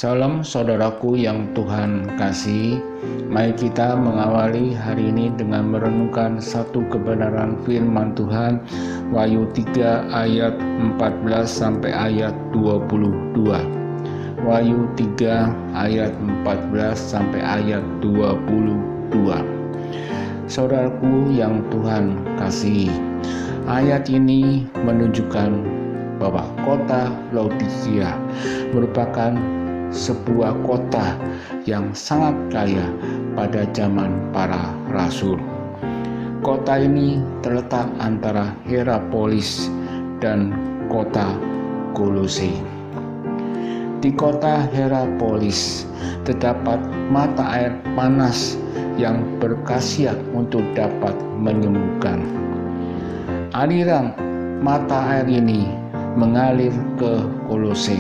Salam saudaraku yang Tuhan kasih. Mari kita mengawali hari ini dengan merenungkan satu kebenaran firman Tuhan, Wahyu 3 ayat 14 sampai ayat 22. Wahyu 3 ayat 14 sampai ayat 22. Saudaraku yang Tuhan kasih, ayat ini menunjukkan bahwa kota Laodikia merupakan sebuah kota yang sangat kaya pada zaman para rasul. Kota ini terletak antara Hierapolis dan kota Kolose. Di kota Hierapolis terdapat mata air panas yang berkhasiat untuk dapat menyembuhkan. Aliran mata air ini mengalir ke Kolose,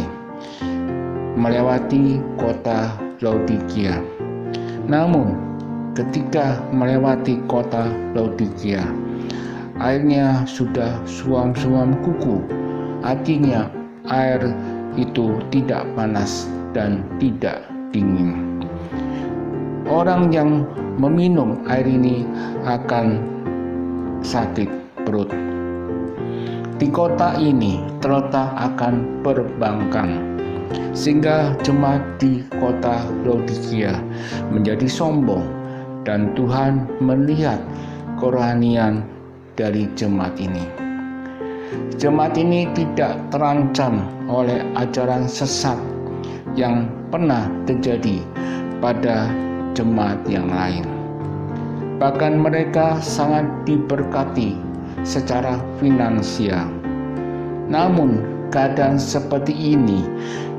melewati kota Laodikia. Namun, ketika melewati kota Laodikia, airnya sudah suam-suam kuku. Artinya, air itu tidak panas dan tidak dingin. Orang yang meminum air ini akan sakit perut. Di kota ini terletak akan perbankan, sehingga jemaat di kota Laodikia menjadi sombong, dan Tuhan melihat kerohanian dari jemaat ini. Jemaat ini tidak terancam oleh ajaran sesat yang pernah terjadi pada jemaat yang lain. Bahkan mereka sangat diberkati secara finansial. Namun keadaan seperti ini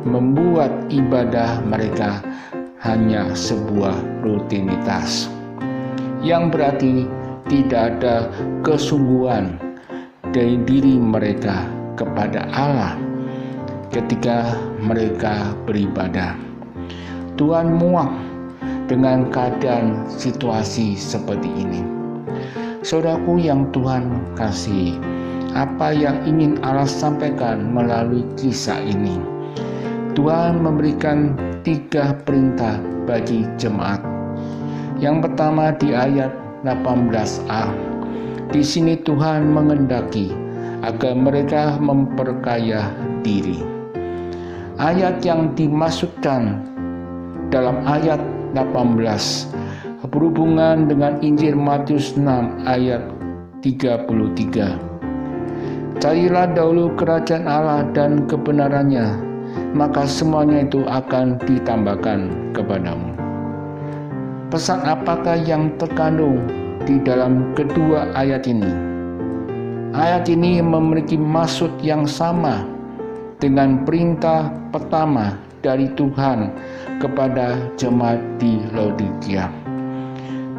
membuat ibadah mereka hanya sebuah rutinitas, yang berarti tidak ada kesungguhan dari diri mereka kepada Allah ketika mereka beribadah. Tuhan muak dengan keadaan situasi seperti ini. Saudaraku yang Tuhan kasih, apa yang ingin Allah sampaikan melalui kisah ini? Tuhan memberikan 3 perintah bagi jemaat. Yang pertama di ayat 18a. Di sini Tuhan menghendaki agar mereka memperkaya diri. Ayat yang dimaksudkan dalam ayat 18 berhubungan dengan Injil Matius 6 ayat 33. Carilah dahulu kerajaan Allah dan kebenarannya, maka semuanya itu akan ditambahkan kepadamu. Pesan apakah yang terkandung di dalam kedua ayat ini? Ayat ini memiliki maksud yang sama dengan perintah pertama dari Tuhan kepada jemaat di Laodikia.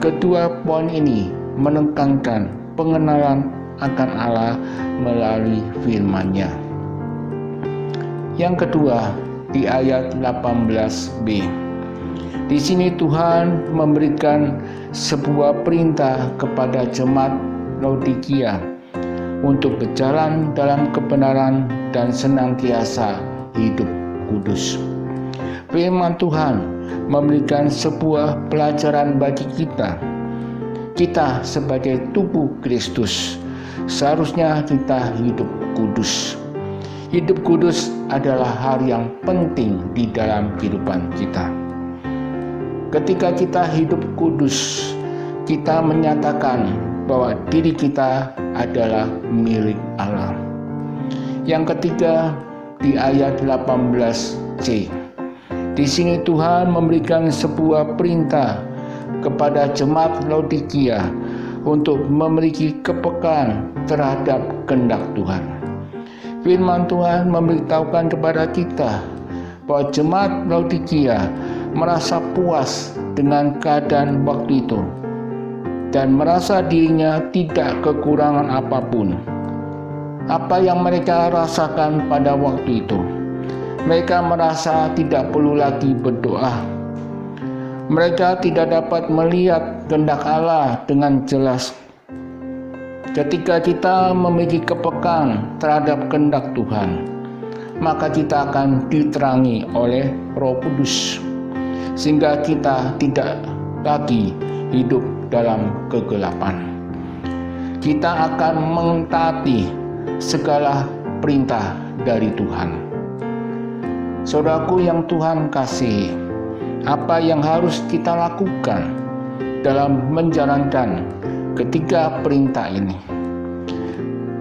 Kedua poin ini menekankan pengenalan akan Allah melalui firman-Nya. Yang kedua di ayat 18b. Di sini Tuhan memberikan sebuah perintah kepada jemaat Laodikia untuk berjalan dalam kebenaran dan senantiasa hidup kudus. Firman Tuhan memberikan sebuah pelajaran bagi kita. Kita sebagai tubuh Kristus seharusnya kita hidup kudus. Hidup kudus adalah hal yang penting di dalam kehidupan kita. Ketika kita hidup kudus, kita menyatakan bahwa diri kita adalah milik Allah. Yang ketiga di ayat 18c. Di sini Tuhan memberikan sebuah perintah kepada jemaat Laodikia untuk memiliki kepekaan terhadap kehendak Tuhan. Firman Tuhan memberitahukan kepada kita bahwa jemaat Laodikia merasa puas dengan keadaan waktu itu dan merasa dirinya tidak kekurangan apapun. Apa yang mereka rasakan pada waktu itu? Mereka merasa tidak perlu lagi berdoa. Mereka tidak dapat melihat kehendak Allah dengan jelas. Ketika kita memiliki kepekaan terhadap kehendak Tuhan, maka kita akan diterangi oleh Roh Kudus, sehingga kita tidak lagi hidup dalam kegelapan. Kita akan mentaati segala perintah dari Tuhan. Saudaraku yang Tuhan kasih, apa yang harus kita lakukan dalam menjalankan ketiga perintah ini?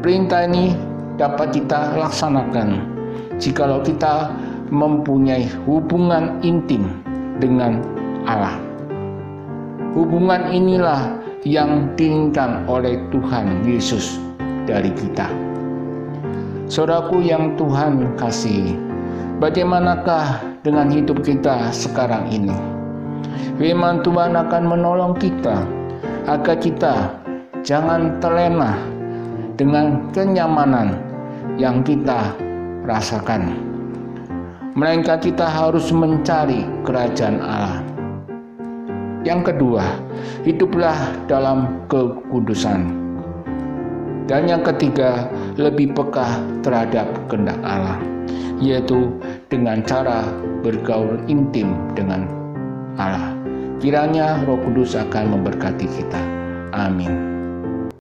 Perintah ini dapat kita laksanakan jikalau kita mempunyai hubungan intim dengan Allah. Hubungan inilah yang diinginkan oleh Tuhan Yesus dari kita. Saudaraku yang Tuhan kasih, bagaimanakah dengan hidup kita sekarang ini? Firman Tuhan akan menolong kita agar kita jangan terlena dengan kenyamanan yang kita rasakan, melainkan kita harus mencari kerajaan Allah. Yang kedua, hiduplah dalam kekudusan. Dan yang ketiga, lebih peka terhadap kehendak Allah, yaitu dengan cara bergaul intim dengan Allah. Kiranya Roh Kudus akan memberkati kita. Amin.